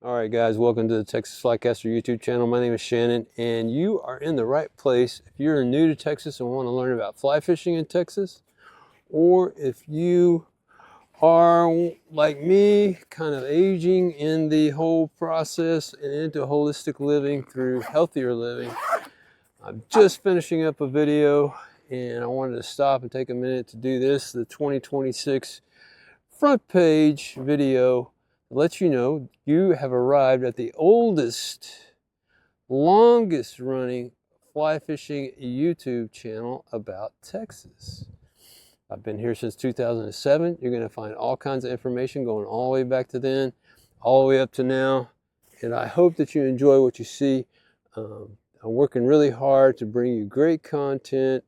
All right, guys, welcome to the Texas Flycaster YouTube channel. My name is Shannon, and you are in the right place if you're new to Texas and want to learn about fly fishing in Texas, or if you are, like me, kind of aging in the whole process and into holistic living through healthier living. I'm just finishing up a video, and I wanted to stop and take a minute to do this, the 2026 front page video. Let you know you have arrived at the oldest, longest running fly fishing YouTube channel about Texas. I've been here since 2007. You're going to find all kinds of information going all the way back to then, all the way up to now. And I hope that you enjoy what you see. I'm working really hard to bring you great content.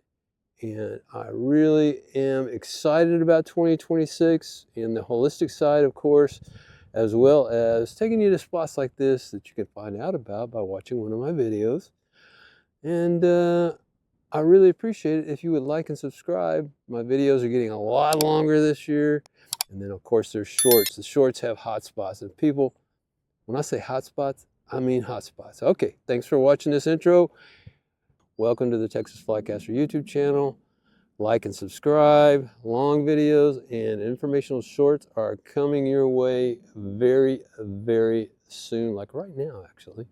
And I really am excited about 2026 and the holistic side, of course, as well as taking you to spots like this that you can find out about by watching one of my videos. And I really appreciate it if you would like and subscribe. My videos are getting a lot longer this year. And then, of course, there's shorts. The shorts have hot spots. And people, when I say hot spots, I mean hot spots. Okay, thanks for watching this intro. Welcome to the Texas Flycaster YouTube channel. Like and subscribe. Long videos and informational shorts are coming your way very, very soon, like right now, actually.